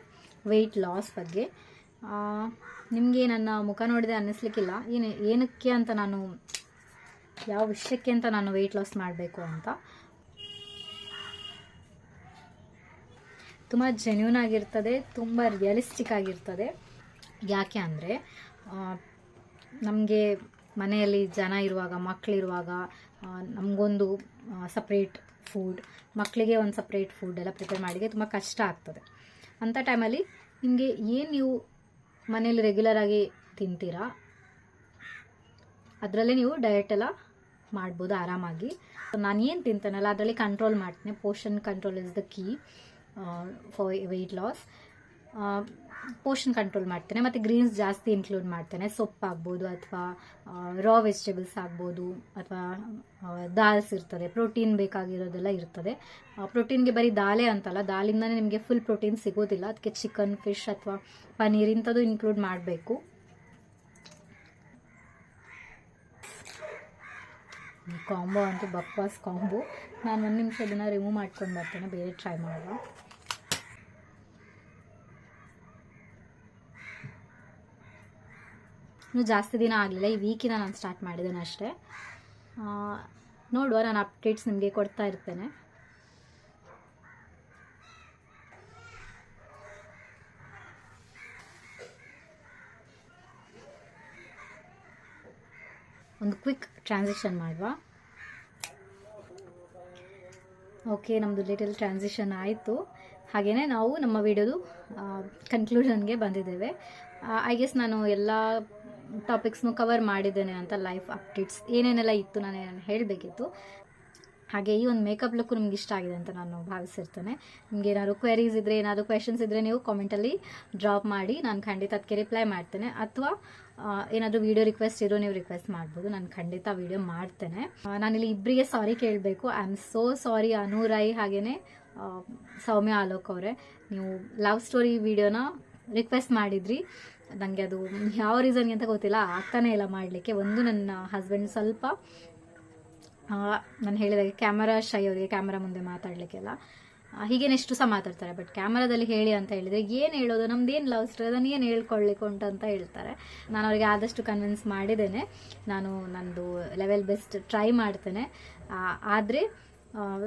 Speaker 1: ವೆಯ್ಟ್ ಲಾಸ್ ಬಗ್ಗೆ. ನಿಮಗೆ ನನ್ನ ಮುಖ ನೋಡಿದೆ ಅನ್ನಿಸ್ಲಿಕ್ಕಿಲ್ಲ ಏನಕ್ಕೆ ಅಂತ, ನಾನು ಯಾವ ವಿಷಯಕ್ಕೆ ಅಂತ ನಾನು ವೆಯ್ಟ್ ಲಾಸ್ ಮಾಡಬೇಕು ಅಂತ. ತುಂಬ ಜೆನ್ಯೂನ್ ಆಗಿರ್ತದೆ, ತುಂಬ ರಿಯಲಿಸ್ಟಿಕ್ ಆಗಿರ್ತದೆ. ಯಾಕೆ ಅಂದರೆ ನಮಗೆ ಮನೆಯಲ್ಲಿ ಜನ ಇರುವಾಗ, ಮಕ್ಕಳಿರುವಾಗ ನಮಗೊಂದು ಸಪ್ರೇಟ್ ಫುಡ್, ಮಕ್ಕಳಿಗೆ ಒಂದು ಸಪ್ರೇಟ್ ಫುಡ್ ಎಲ್ಲ ಪ್ರಿಪೇರ್ ಮಾಡಿಗೆ ತುಂಬ ಕಷ್ಟ ಆಗ್ತದೆ. ಅಂಥ ಟೈಮಲ್ಲಿ ನಿಮಗೆ ಏನು ನೀವು ಮನೇಲಿ ರೆಗ್ಯುಲರಾಗಿ ತಿಂತೀರಾ ಅದರಲ್ಲೇ ನೀವು ಡಯಟ್ ಎಲ್ಲ ಮಾಡ್ಬೋದು ಆರಾಮಾಗಿ. ನಾನು ಏನು ತಿಂತಾನಲ್ಲ ಅದರಲ್ಲಿ ಕಂಟ್ರೋಲ್ ಮಾಡ್ತೀನಿ. Portion control is the key for weight loss. Portion control ಮಾಡ್ತೇನೆ, ಮತ್ತು ಗ್ರೀನ್ಸ್ ಜಾಸ್ತಿ ಇನ್ಕ್ಲೂಡ್ ಮಾಡ್ತೇನೆ. ಸೊಪ್ಪಾಗ್ಬೋದು, ಅಥವಾ ರಾ ವೆಜಿಟೇಬಲ್ಸ್ ಆಗ್ಬೋದು, ಅಥವಾ ದಾಲ್ಸ್ ಇರ್ತದೆ, ಪ್ರೋಟೀನ್ ಬೇಕಾಗಿರೋದೆಲ್ಲ ಇರ್ತದೆ. ಪ್ರೋಟೀನ್ಗೆ ಬರೀ ದಾಲೆ ಅಂತಲ್ಲ, ದಾಲಿಂದನೇ ನಿಮಗೆ ಫುಲ್ ಪ್ರೋಟೀನ್ ಸಿಗೋದಿಲ್ಲ. ಅದಕ್ಕೆ ಚಿಕನ್, ಫಿಶ್ ಅಥವಾ ಪನೀರ್ ಇಂಥದ್ದು ಇನ್ಕ್ಲೂಡ್ ಮಾಡಬೇಕು. ಈ ಕಾಂಬೋ ಅಂತೂ ಬಕ್ವಾಸ್ ಕಾಂಬೋ. ನಾನು 1 ನಿಮಿಷ ಇದನ್ನು ರಿಮೂವ್ ಮಾಡ್ಕೊಂಡು ಬರ್ತೇನೆ, ಬೇರೆ ಟ್ರೈ ಮಾಡುವ. ಇನ್ನೂ ಜಾಸ್ತಿ ದಿನ ಆಗಲಿಲ್ಲ, ಈ ವೀಕಿನ ನಾನು ಸ್ಟಾರ್ಟ್ ಮಾಡಿದ್ದೇನೆ ಅಷ್ಟೇ. ನೋಡುವ, ನಾನು ಅಪ್ಡೇಟ್ಸ್ ನಿಮಗೆ ಕೊಡ್ತಾ ಇರ್ತೇನೆ. ಒಂದು ಕ್ವಿಕ್ ಟ್ರಾನ್ಸಿಷನ್ ಮಾಡುವ. ಓಕೆ, ನಮ್ಮದು ಲಿಟಲ್ ಟ್ರಾನ್ಸಿಷನ್ ಆಯಿತು. ಹಾಗೆಯೇ ನಾವು ನಮ್ಮ ವಿಡಿಯೋದು ಕನ್ಕ್ಲೂಷನ್ಗೆ ಬಂದಿದ್ದೇವೆ. ಐ ಗೆಸ್ ನಾನು ಎಲ್ಲ ಟಾಪಿಕ್ಸ್ನು ಕವರ್ ಮಾಡಿದ್ದೇನೆ ಅಂತ. ಲೈಫ್ ಅಪ್ಡೇಟ್ಸ್ ಏನೇನೆಲ್ಲ ಇತ್ತು ನಾನು ಹೇಳಬೇಕಿತ್ತು. ಹಾಗೆ ಈ ಒಂದು ಮೇಕಪ್ ಲುಕ್ ನಿಮ್ಗೆ ಇಷ್ಟ ಆಗಿದೆ ಅಂತ ನಾನು ಭಾವಿಸಿರ್ತೇನೆ. ನಿಮ್ಗೆ ಏನಾದ್ರು ಕ್ವೆರೀಸ್ ಇದ್ದರೆ, ಏನಾದರೂ ಕ್ವೆಶನ್ಸ್ ಇದ್ದರೆ ನೀವು ಕಾಮೆಂಟಲ್ಲಿ ಡ್ರಾಪ್ ಮಾಡಿ, ನಾನು ಖಂಡಿತ ಅದಕ್ಕೆ ರಿಪ್ಲೈ ಮಾಡ್ತೇನೆ. ಅಥವಾ ಏನಾದರೂ ವೀಡಿಯೋ ರಿಕ್ವೆಸ್ಟ್ ಇರೋ ನೀವು ರಿಕ್ವೆಸ್ಟ್ ಮಾಡ್ಬೋದು, ನಾನು ಖಂಡಿತ ವೀಡಿಯೋ ಮಾಡ್ತೇನೆ. ನಾನಿಲ್ಲಿ ಇಬ್ಬರಿಗೆ ಸಾರಿ ಕೇಳಬೇಕು. ಐ ಆಮ್ ಸೋ ಸಾರಿ, ಅನೂರೈ ಹಾಗೆಯೇ ಸೌಮ್ಯ ಆಲೋಕ್ ಅವರೇ. ನೀವು ಲವ್ ಸ್ಟೋರಿ ವೀಡಿಯೋನ ರಿಕ್ವೆಸ್ಟ್ ಮಾಡಿದ್ರಿ. ನನಗೆ ಅದು ಯಾವ ರೀಸನ್ಗೆ ಅಂತ ಗೊತ್ತಿಲ್ಲ, ಆಗ್ತಾನೆ ಇಲ್ಲ ಮಾಡಲಿಕ್ಕೆ. ಒಂದು ನನ್ನ ಹಸ್ಬೆಂಡ್ ಸ್ವಲ್ಪ ನಾನು ಹೇಳಿದಾಗೆ ಕ್ಯಾಮರಾ ಶೈ, ಅವರಿಗೆ ಕ್ಯಾಮರಾ ಮುಂದೆ ಮಾತಾಡಲಿಕ್ಕೆಲ್ಲ. ಹೀಗೇನೆ ಎಷ್ಟು ಸಹ ಮಾತಾಡ್ತಾರೆ, ಬಟ್ ಕ್ಯಾಮರಾದಲ್ಲಿ ಹೇಳಿ ಅಂತ ಹೇಳಿದರೆ ಏನು ಹೇಳೋದು, ನಮ್ದೇನು ಲವ್ ಸ್ಟೋರಿ, ಅದನ್ನು ಏನು ಹೇಳ್ಕೊಳ್ಳಿಕ್ಕೆ ಉಂಟು ಅಂತ ಹೇಳ್ತಾರೆ. ನಾನು ಅವರಿಗೆ ಆದಷ್ಟು ಕನ್ವಿನ್ಸ್ ಮಾಡಿದ್ದೇನೆ. ನಾನು ನಂದು ಲೆವೆಲ್ ಬೆಸ್ಟ್ ಟ್ರೈ ಮಾಡ್ತೇನೆ. ಆದರೆ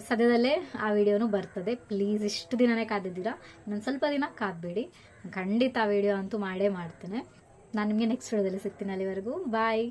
Speaker 1: ಸದ್ಯದಲ್ಲೇ ಆ ವಿಡಿಯೋನು ಬರ್ತದೆ. ಪ್ಲೀಸ್, ಇಷ್ಟು ದಿನನೇ ಕಾದಿದ್ದೀರಾ, ಇನ್ನೊಂದು ಸ್ವಲ್ಪ ದಿನ ಕಾದಬೇಡಿ. ಖಂಡಿತ ಆ ವಿಡಿಯೋ ಅಂತೂ ಮಾಡೇ ಮಾಡ್ತೇನೆ. ನಾನು ನಿಮಗೆ ನೆಕ್ಸ್ಟ್ ವಿಡಿಯೋದಲ್ಲಿ ಸಿಗ್ತೀನಿ. ಅಲ್ಲಿವರೆಗೂ ಬಾಯ್.